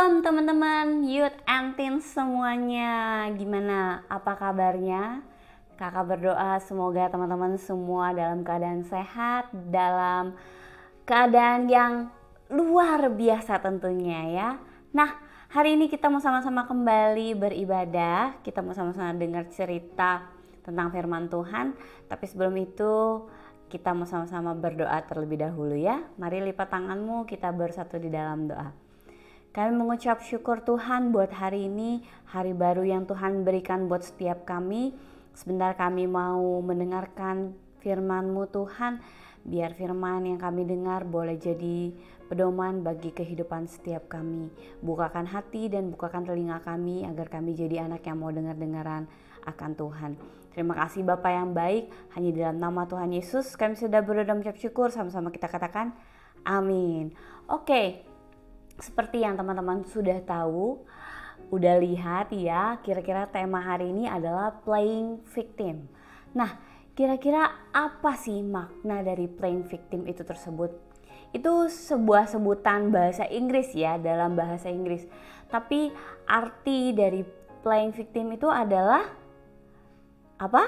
Shalom teman-teman Youth and Teens semuanya. Gimana? Apa kabarnya? Kakak berdoa semoga teman-teman semua dalam keadaan sehat, dalam keadaan yang luar biasa tentunya ya. Nah, hari ini kita mau sama-sama kembali beribadah. Kita mau sama-sama dengar cerita tentang firman Tuhan. Tapi sebelum itu kita mau sama-sama berdoa terlebih dahulu ya. Mari lipat tanganmu, kita bersatu di dalam doa. Kami mengucap syukur Tuhan buat hari ini, hari baru yang Tuhan berikan buat setiap kami. Sebentar kami mau mendengarkan firman-Mu Tuhan, biar firman yang kami dengar boleh jadi pedoman bagi kehidupan setiap kami. Bukakan hati dan bukakan telinga kami agar kami jadi anak yang mau dengar-dengaran akan Tuhan. Terima kasih Bapa yang baik, hanya di dalam nama Tuhan Yesus kami sudah berdoa dan mengucap syukur, sama-sama kita katakan amin. Oke. Seperti yang teman-teman sudah tahu, udah lihat ya, kira-kira tema hari ini adalah playing victim. Nah, kira-kira apa sih makna dari playing victim itu tersebut? Itu sebuah sebutan bahasa Inggris ya, dalam bahasa Inggris. Tapi arti dari playing victim itu adalah apa?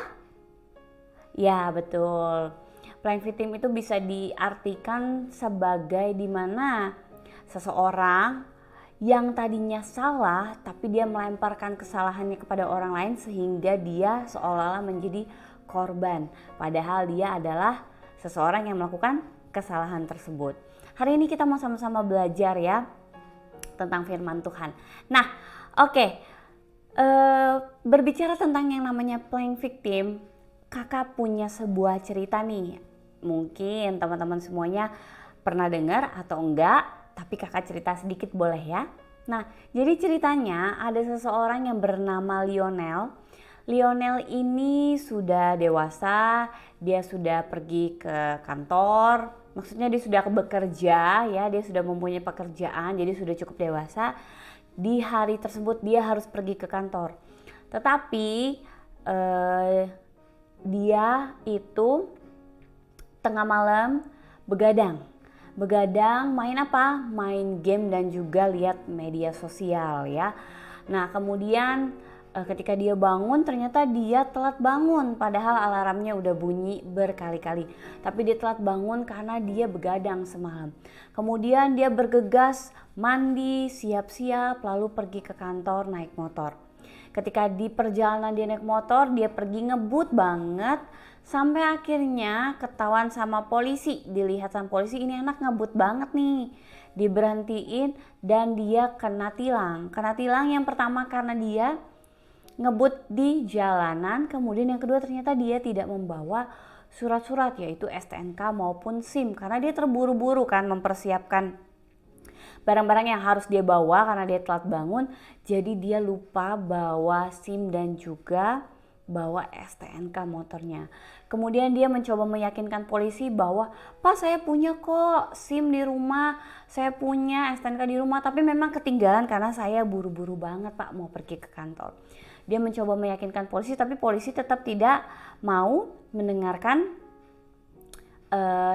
Ya, betul. Playing victim itu bisa diartikan sebagai dimana seseorang yang tadinya salah tapi dia melemparkan kesalahannya kepada orang lain sehingga dia seolah-olah menjadi korban. Padahal dia adalah seseorang yang melakukan kesalahan tersebut. Hari ini kita mau sama-sama belajar ya tentang firman Tuhan. Nah, oke. Berbicara tentang yang namanya playing victim, kakak punya sebuah cerita nih. Mungkin teman-teman semuanya pernah dengar atau enggak, tapi kakak cerita sedikit boleh ya. Nah, jadi ceritanya ada seseorang yang bernama Lionel. Lionel ini sudah dewasa, dia sudah pergi ke kantor. Maksudnya dia sudah bekerja ya, dia sudah mempunyai pekerjaan, jadi sudah cukup dewasa. Di hari tersebut dia harus pergi ke kantor. Tetapi dia itu tengah malam begadang main apa? Main game dan juga lihat media sosial ya. Nah kemudian ketika dia bangun ternyata dia telat bangun padahal alarmnya udah bunyi berkali-kali. Tapi dia telat bangun karena dia begadang semalam. Kemudian dia bergegas mandi, siap-siap lalu pergi ke kantor naik motor. Ketika di perjalanan dia naik motor, dia pergi ngebut banget sampai akhirnya ketahuan sama polisi. Dilihat sama polisi, ini anak ngebut banget nih. Diberhentiin dan dia kena tilang. Kena tilang yang pertama karena dia ngebut di jalanan, kemudian yang kedua ternyata dia tidak membawa surat-surat yaitu STNK maupun SIM karena dia terburu-buru kan mempersiapkan barang-barang yang harus dia bawa karena dia telat bangun, jadi dia lupa bawa SIM dan juga bawa STNK motornya. Kemudian dia mencoba meyakinkan polisi bahwa, "Pak, saya punya kok SIM di rumah, saya punya STNK di rumah, tapi memang ketinggalan karena saya buru-buru banget Pak mau pergi ke kantor." Dia mencoba meyakinkan polisi, tapi polisi tetap tidak mau mendengarkan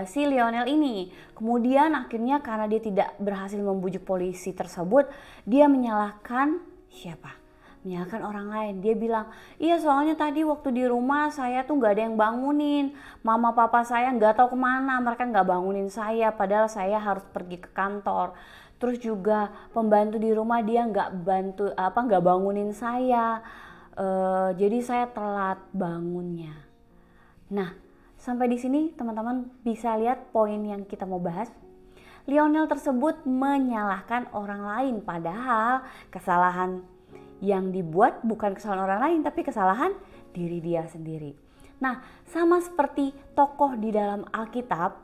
si Lionel ini. Kemudian akhirnya karena dia tidak berhasil membujuk polisi tersebut, dia menyalahkan siapa? Menyalahkan orang lain. Dia bilang, "Iya soalnya tadi waktu di rumah saya tuh gak ada yang bangunin. Mama papa saya gak tahu kemana, mereka gak bangunin saya padahal saya harus pergi ke kantor. Terus juga pembantu di rumah dia gak bangunin saya. Jadi saya telat bangunnya." Nah, sampai di sini teman-teman bisa lihat poin yang kita mau bahas. Lionel tersebut menyalahkan orang lain padahal kesalahan yang dibuat bukan kesalahan orang lain tapi kesalahan diri dia sendiri. Nah, sama seperti tokoh di dalam Alkitab.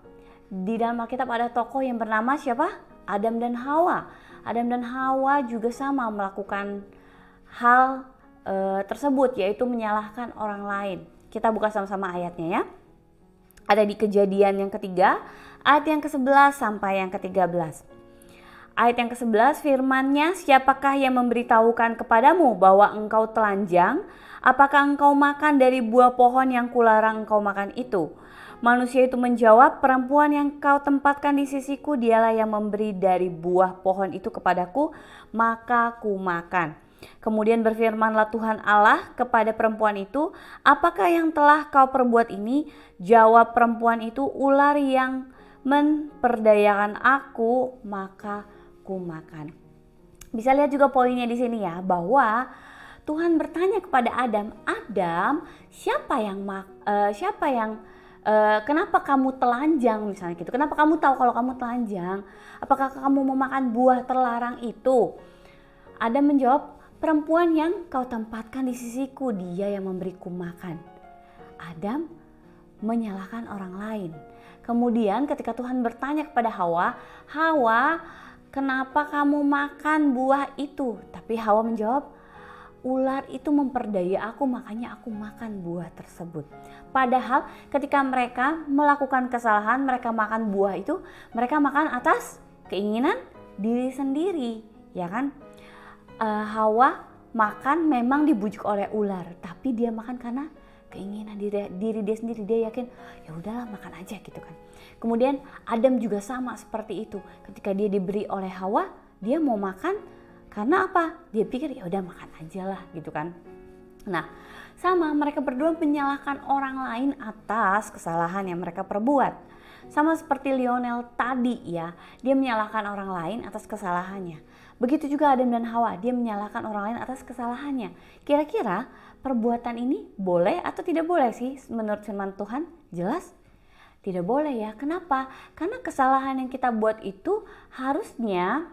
Di dalam Alkitab ada tokoh yang bernama siapa? Adam dan Hawa. Adam dan Hawa juga sama melakukan hal tersebut yaitu menyalahkan orang lain. Kita buka sama-sama ayatnya ya. Ada di Kejadian yang ketiga, ayat yang ke-11 sampai yang ke-13. Ayat yang ke-11 firman-Nya, siapakah yang memberitahukan kepadamu bahwa engkau telanjang? Apakah engkau makan dari buah pohon yang kularang engkau makan itu? Manusia itu menjawab, perempuan yang kau tempatkan di sisiku, dialah yang memberi dari buah pohon itu kepadaku, maka ku makan. Kemudian berfirmanlah Tuhan Allah kepada perempuan itu, apakah yang telah kau perbuat ini? Jawab perempuan itu, ular yang memperdayakan aku, maka ku makan. Bisa lihat juga poinnya di sini ya, bahwa Tuhan bertanya kepada Adam, kenapa kamu telanjang misalnya gitu? Kenapa kamu tahu kalau kamu telanjang? Apakah kamu mau makan buah terlarang itu? Adam menjawab, perempuan yang kau tempatkan di sisiku, dia yang memberiku makan. Adam menyalahkan orang lain. Kemudian ketika Tuhan bertanya kepada Hawa, kenapa kamu makan buah itu? Tapi Hawa menjawab, ular itu memperdaya aku, makanya aku makan buah tersebut. Padahal ketika mereka melakukan kesalahan, mereka makan buah itu, mereka makan atas keinginan diri sendiri, ya kan? Hawa makan memang dibujuk oleh ular, tapi dia makan karena keinginan diri dia sendiri. Dia yakin ya udahlah makan aja gitu kan. Kemudian Adam juga sama seperti itu. Ketika dia diberi oleh Hawa, dia mau makan karena apa? Dia pikir ya udah makan aja lah gitu kan. Nah, sama mereka berdua menyalahkan orang lain atas kesalahan yang mereka perbuat. Sama seperti Lionel tadi ya, dia menyalahkan orang lain atas kesalahannya. Begitu juga Adam dan Hawa, dia menyalahkan orang lain atas kesalahannya. Kira-kira perbuatan ini boleh atau tidak boleh sih menurut firman Tuhan? Jelas tidak boleh ya. Kenapa? Karena kesalahan yang kita buat itu harusnya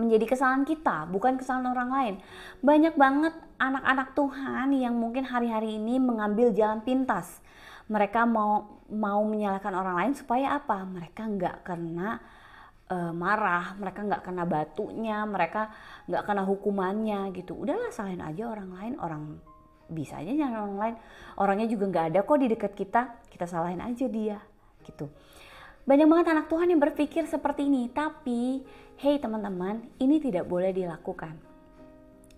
menjadi kesalahan kita, bukan kesalahan orang lain. Banyak banget anak-anak Tuhan yang mungkin hari-hari ini mengambil jalan pintas. Mereka mau menyalahkan orang lain supaya apa? Mereka nggak kena marah, mereka nggak kena batunya, mereka nggak kena hukumannya gitu. Udahlah salahin aja orang lain, orang bisa aja nyalahin orang lain. Orangnya juga nggak ada kok di dekat kita salahin aja dia gitu. Banyak banget anak Tuhan yang berpikir seperti ini, tapi hey teman-teman, ini tidak boleh dilakukan.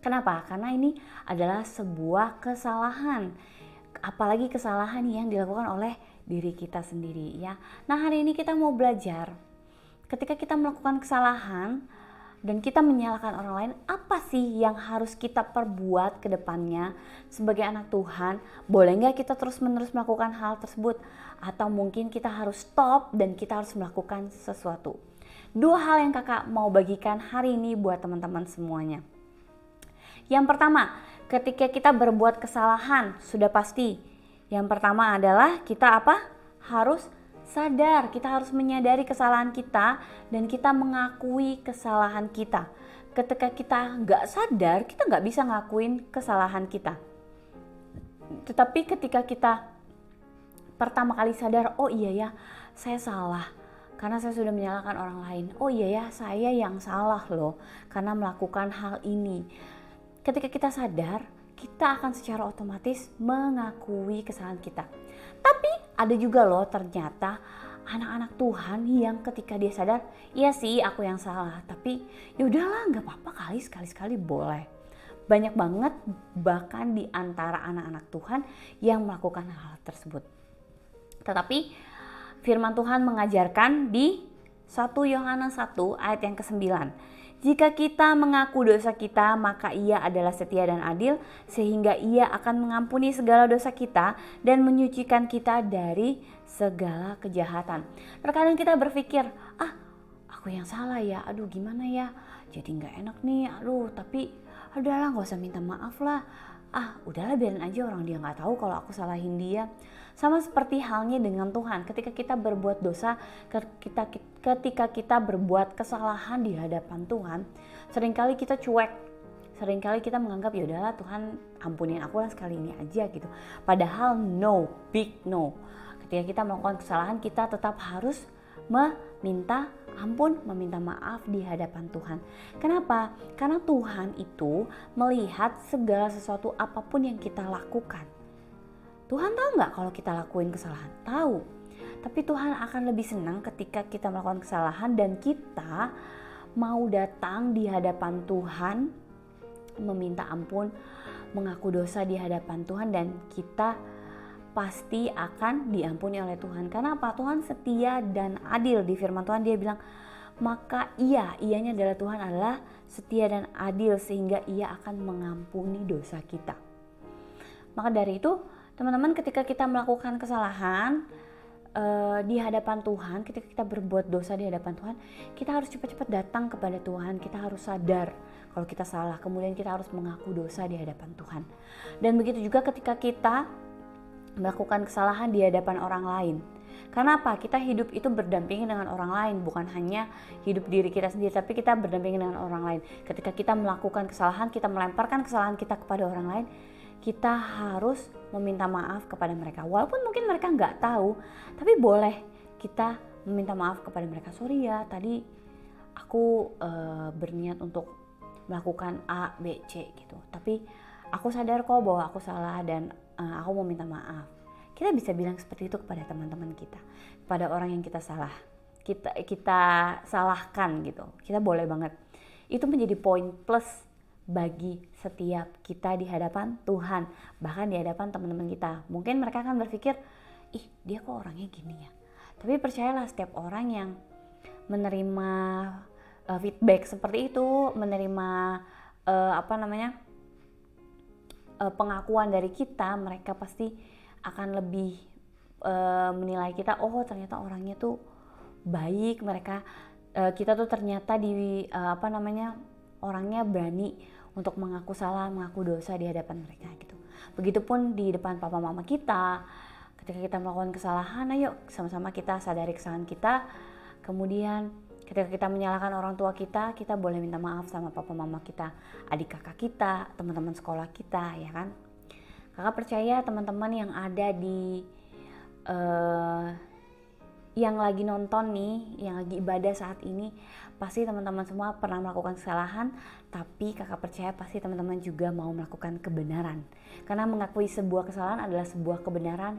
Kenapa? Karena ini adalah sebuah kesalahan. Apalagi kesalahan yang dilakukan oleh diri kita sendiri ya. Nah, hari ini kita mau belajar. Ketika kita melakukan kesalahan dan kita menyalahkan orang lain, apa sih yang harus kita perbuat ke depannya sebagai anak Tuhan? Boleh nggak kita terus-menerus melakukan hal tersebut? Atau mungkin kita harus stop dan kita harus melakukan sesuatu? Dua hal yang kakak mau bagikan hari ini buat teman-teman semuanya. Yang pertama, ketika kita berbuat kesalahan, sudah pasti. Yang pertama adalah kita harus sadar, kita harus menyadari kesalahan kita dan kita mengakui kesalahan kita. Ketika kita nggak sadar, kita nggak bisa ngakuin kesalahan kita. Tetapi ketika kita pertama kali sadar, oh iya ya, saya salah karena saya sudah menyalahkan orang lain. Oh iya ya, saya yang salah loh karena melakukan hal ini. Ketika kita sadar, kita akan secara otomatis mengakui kesalahan kita. Tapi ada juga loh ternyata anak-anak Tuhan yang ketika dia sadar, iya sih aku yang salah, tapi ya udahlah nggak apa-apa kali sekali-sekali boleh. Banyak banget bahkan di antara anak-anak Tuhan yang melakukan hal tersebut. Tetapi firman Tuhan mengajarkan di 1 Yohanes 1 ayat yang ke-9. Jika kita mengaku dosa kita, maka Ia adalah setia dan adil, sehingga Ia akan mengampuni segala dosa kita dan menyucikan kita dari segala kejahatan. Terkadang kita berpikir, aku yang salah ya, aduh gimana ya, jadi gak enak nih, tapi udahlah gak usah minta maaf lah. Udahlah biarin aja, orang dia gak tahu kalau aku salahin dia. Sama seperti halnya dengan Tuhan, ketika kita berbuat dosa, ketika kita berbuat kesalahan di hadapan Tuhan, seringkali kita cuek, seringkali kita menganggap ya udahlah Tuhan ampunin aku lah sekali ini aja gitu. Padahal no, big no. Ketika kita melakukan kesalahan, kita tetap harus meminta ampun, meminta maaf di hadapan Tuhan. Kenapa? Karena Tuhan itu melihat segala sesuatu apapun yang kita lakukan. Tuhan tahu nggak kalau kita lakuin kesalahan? Tahu. Tapi Tuhan akan lebih senang ketika kita melakukan kesalahan dan kita mau datang di hadapan Tuhan, meminta ampun, mengaku dosa di hadapan Tuhan, dan kita pasti akan diampuni oleh Tuhan. Karena apa? Tuhan setia dan adil. Di firman Tuhan dia bilang, maka ianya adalah Tuhan adalah setia dan adil sehingga ia akan mengampuni dosa kita. Maka dari itu teman-teman, ketika kita melakukan kesalahan di hadapan Tuhan, ketika kita berbuat dosa di hadapan Tuhan, kita harus cepat-cepat datang kepada Tuhan. Kita harus sadar kalau kita salah, kemudian kita harus mengaku dosa di hadapan Tuhan. Dan begitu juga ketika kita melakukan kesalahan di hadapan orang lain. Karena apa? Kita hidup itu berdampingan dengan orang lain, bukan hanya hidup diri kita sendiri, tapi kita berdampingan dengan orang lain. Ketika kita melakukan kesalahan, kita melemparkan kesalahan kita kepada orang lain, kita harus meminta maaf kepada mereka. Walaupun mungkin mereka nggak tahu, tapi boleh kita meminta maaf kepada mereka. Sorry ya, tadi aku berniat untuk melakukan A, B, C gitu. Tapi aku sadar kok bahwa aku salah dan aku mau minta maaf. Kita bisa bilang seperti itu kepada teman-teman kita, kepada orang yang kita salahkan gitu. Kita boleh banget. Itu menjadi poin plus bagi setiap kita di hadapan Tuhan, bahkan di hadapan teman-teman kita. Mungkin mereka akan berpikir, ih dia kok orangnya gini ya. Tapi percayalah, setiap orang yang menerima feedback seperti itu, menerima pengakuan dari kita, mereka pasti akan lebih menilai kita, oh ternyata orangnya tuh baik, kita tuh ternyata orangnya berani untuk mengaku salah, mengaku dosa di hadapan mereka gitu. Begitupun di depan papa mama kita, ketika kita melakukan kesalahan, ayo sama-sama kita sadari kesalahan kita. Kemudian ketika kita menyalahkan orang tua kita, kita boleh minta maaf sama papa mama kita, adik kakak kita, teman-teman sekolah kita, ya kan. Kakak percaya teman-teman yang ada di yang lagi nonton nih, yang lagi ibadah saat ini, pasti teman-teman semua pernah melakukan kesalahan, tapi kakak percaya pasti teman-teman juga mau melakukan kebenaran. Karena mengakui sebuah kesalahan adalah sebuah kebenaran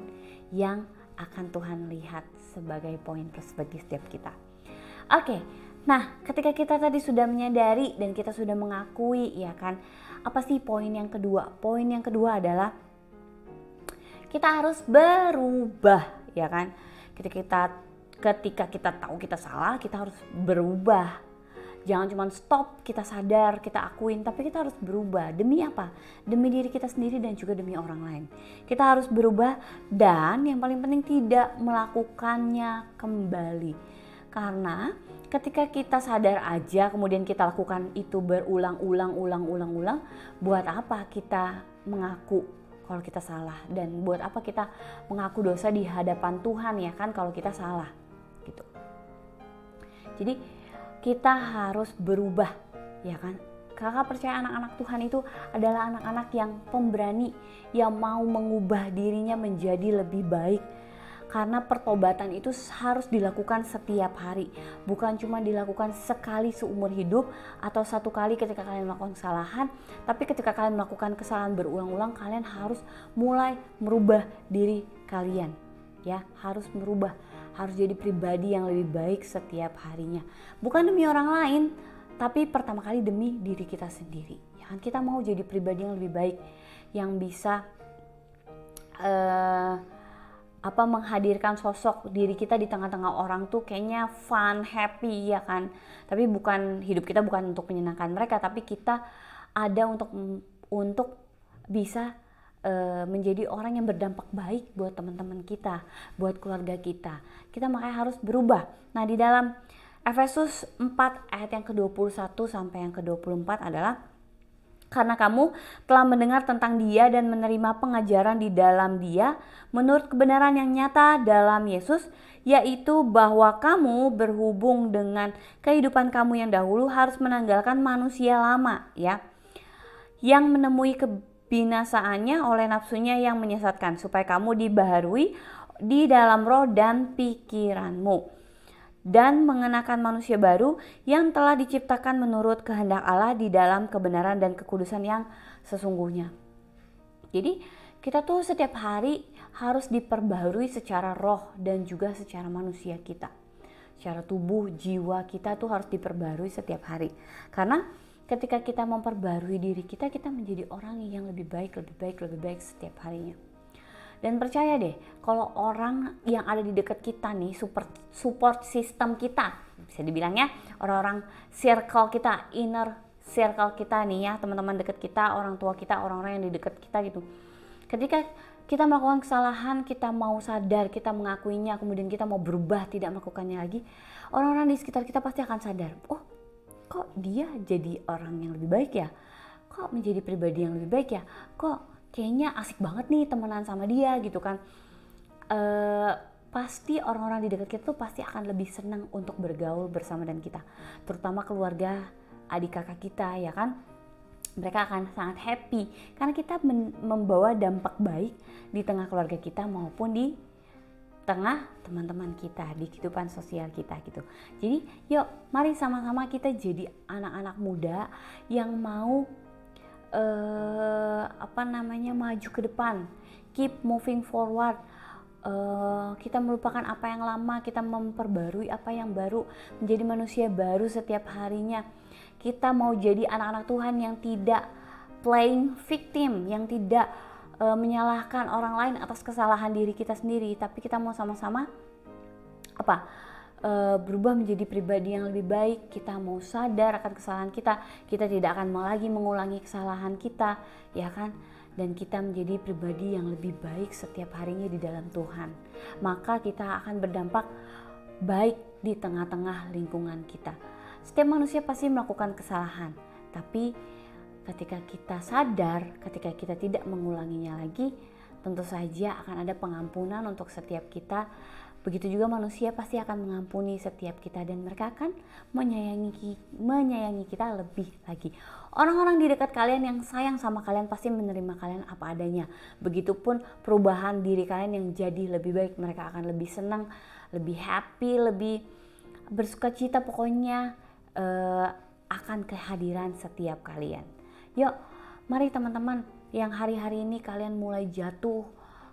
yang akan Tuhan lihat sebagai poin plus bagi setiap kita. Oke, nah ketika kita tadi sudah menyadari dan kita sudah mengakui, ya kan, apa sih poin yang kedua? Poin yang kedua adalah kita harus berubah, ya kan. Ketika kita tahu kita salah, kita harus berubah. Jangan cuma stop, kita sadar, kita akuin, tapi kita harus berubah. Demi apa? Demi diri kita sendiri dan juga demi orang lain. Kita harus berubah dan yang paling penting tidak melakukannya kembali. Karena ketika kita sadar aja kemudian kita lakukan itu berulang-ulang, buat apa kita mengaku kalau kita salah, dan buat apa kita mengaku dosa di hadapan Tuhan, ya kan, kalau kita salah gitu. Jadi kita harus berubah, ya kan. Kakak percaya anak-anak Tuhan itu adalah anak-anak yang pemberani, yang mau mengubah dirinya menjadi lebih baik. Karena pertobatan itu harus dilakukan setiap hari, bukan cuma dilakukan sekali seumur hidup atau satu kali ketika kalian melakukan kesalahan, tapi ketika kalian melakukan kesalahan berulang-ulang, kalian harus mulai merubah diri kalian, ya, harus merubah, harus jadi pribadi yang lebih baik setiap harinya, bukan demi orang lain, tapi pertama kali demi diri kita sendiri. Ya kan, kita mau jadi pribadi yang lebih baik, yang bisa menghadirkan sosok diri kita di tengah-tengah orang tuh kayaknya fun, happy, ya kan. Tapi hidup kita bukan untuk menyenangkan mereka, tapi kita ada untuk bisa menjadi orang yang berdampak baik buat teman-teman kita, buat keluarga kita. Kita makanya harus berubah. Nah, di dalam Efesus 4 ayat yang ke-21 sampai yang ke-24 adalah, karena kamu telah mendengar tentang Dia dan menerima pengajaran di dalam Dia menurut kebenaran yang nyata dalam Yesus, yaitu bahwa kamu berhubung dengan kehidupan kamu yang dahulu harus menanggalkan manusia lama, ya, yang menemui kebinasaannya oleh nafsunya yang menyesatkan, supaya kamu dibaharui di dalam roh dan pikiranmu, dan mengenakan manusia baru yang telah diciptakan menurut kehendak Allah di dalam kebenaran dan kekudusan yang sesungguhnya. Jadi kita tuh setiap hari harus diperbaharui secara roh dan juga secara manusia kita, secara tubuh, jiwa kita tuh harus diperbarui setiap hari. Karena ketika kita memperbarui diri kita, kita menjadi orang yang lebih baik setiap harinya. Dan percaya deh, kalau orang yang ada di dekat kita nih, support system kita, bisa dibilangnya orang-orang circle kita, inner circle kita nih ya, teman-teman dekat kita, orang tua kita, orang-orang yang di dekat kita gitu. Ketika kita melakukan kesalahan, kita mau sadar, kita mengakuinya, kemudian kita mau berubah, tidak melakukannya lagi, orang-orang di sekitar kita pasti akan sadar, oh kok dia jadi orang yang lebih baik ya, kok menjadi pribadi yang lebih baik ya, kok kayaknya asik banget nih temenan sama dia gitu kan. Pasti orang-orang di dekat kita tuh pasti akan lebih senang untuk bergaul bersama dengan kita, terutama keluarga, adik kakak kita ya kan. Mereka akan sangat happy karena kita membawa dampak baik di tengah keluarga kita maupun di tengah teman-teman kita, di kehidupan sosial kita gitu. Jadi yuk mari sama-sama kita jadi anak-anak muda yang mau maju ke depan, keep moving forward. Kita melupakan apa yang lama, kita memperbarui apa yang baru, menjadi manusia baru setiap harinya. Kita mau jadi anak-anak Tuhan yang tidak playing victim, yang tidak menyalahkan orang lain atas kesalahan diri kita sendiri, tapi kita mau sama-sama berubah menjadi pribadi yang lebih baik. Kita mau sadar akan kesalahan kita, kita tidak akan lagi mengulangi kesalahan kita, ya kan? Dan kita menjadi pribadi yang lebih baik setiap harinya di dalam Tuhan. Maka kita akan berdampak baik di tengah-tengah lingkungan kita. Setiap manusia pasti melakukan kesalahan, tapi ketika kita sadar, ketika kita tidak mengulanginya lagi, tentu saja akan ada pengampunan untuk setiap kita. Begitu juga manusia pasti akan mengampuni setiap kita dan mereka akan menyayangi kita lebih lagi. Orang-orang di dekat kalian yang sayang sama kalian pasti menerima kalian apa adanya. Begitupun perubahan diri kalian yang jadi lebih baik, mereka akan lebih senang, lebih happy, lebih bersukacita pokoknya akan kehadiran setiap kalian. Yuk, mari teman-teman yang hari-hari ini kalian mulai jatuh,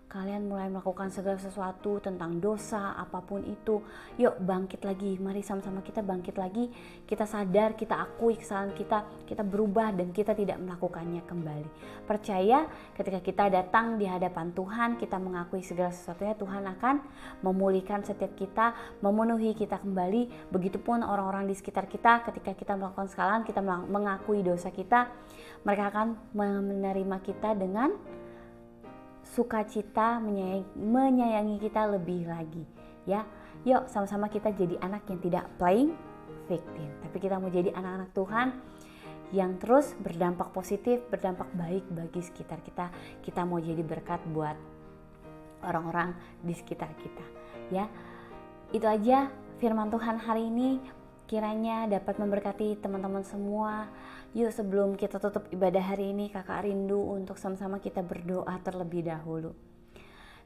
kalian mulai melakukan segala sesuatu tentang dosa, apapun itu. Yuk bangkit lagi, mari sama-sama kita bangkit lagi. Kita sadar, kita akui kesalahan kita berubah dan kita tidak melakukannya kembali. Percaya ketika kita datang di hadapan Tuhan, kita mengakui segala sesuatunya, Tuhan akan memulihkan setiap kita, memenuhi kita kembali. Begitupun orang-orang di sekitar kita, ketika kita melakukan kesalahan, kita mengakui dosa kita, mereka akan menerima kita dengan sukacita, menyayangi kita lebih lagi ya. Yuk sama-sama kita jadi anak yang tidak playing victim, tapi kita mau jadi anak-anak Tuhan yang terus berdampak positif, berdampak baik bagi sekitar kita. Kita mau jadi berkat buat orang-orang di sekitar kita ya. Itu aja firman Tuhan hari ini, kiranya dapat memberkati teman-teman semua. Yuk sebelum kita tutup ibadah hari ini, kakak rindu untuk sama-sama kita berdoa terlebih dahulu.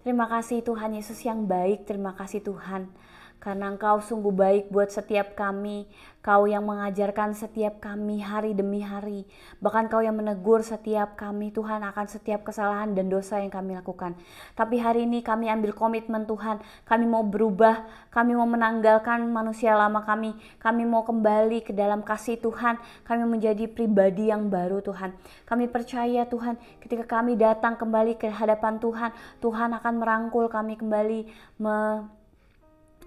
Terima kasih Tuhan Yesus yang baik, terima kasih Tuhan karena Engkau sungguh baik buat setiap kami. Kau yang mengajarkan setiap kami hari demi hari. Bahkan Kau yang menegur setiap kami Tuhan akan setiap kesalahan dan dosa yang kami lakukan. Tapi hari ini kami ambil komitmen Tuhan. Kami mau berubah, kami mau menanggalkan manusia lama kami. Kami mau kembali ke dalam kasih Tuhan. Kami menjadi pribadi yang baru Tuhan. Kami percaya Tuhan ketika kami datang kembali ke hadapan Tuhan, Tuhan akan merangkul kami kembali,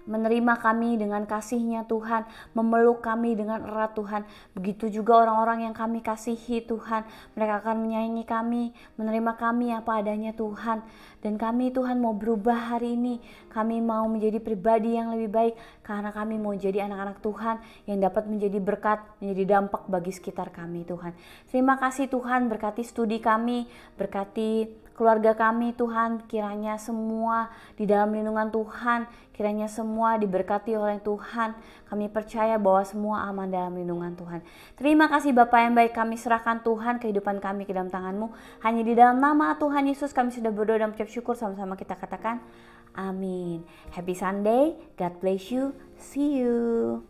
menerima kami dengan kasih-Nya Tuhan, memeluk kami dengan erat Tuhan. Begitu juga orang-orang yang kami kasihi Tuhan, mereka akan menyayangi kami, menerima kami apa adanya Tuhan. Dan kami Tuhan mau berubah hari ini, kami mau menjadi pribadi yang lebih baik karena kami mau jadi anak-anak Tuhan yang dapat menjadi berkat, menjadi dampak bagi sekitar kami Tuhan. Terima kasih Tuhan, berkati studi kami, berkati keluarga kami Tuhan, kiranya semua di dalam lindungan Tuhan, kiranya semua diberkati oleh Tuhan. Kami percaya bahwa semua aman dalam lindungan Tuhan. Terima kasih Bapa yang baik, kami serahkan Tuhan kehidupan kami ke dalam tangan-Mu. Hanya di dalam nama Tuhan Yesus kami sudah berdoa dan mengucap syukur, sama-sama kita katakan amin. Happy Sunday, God bless you, see you.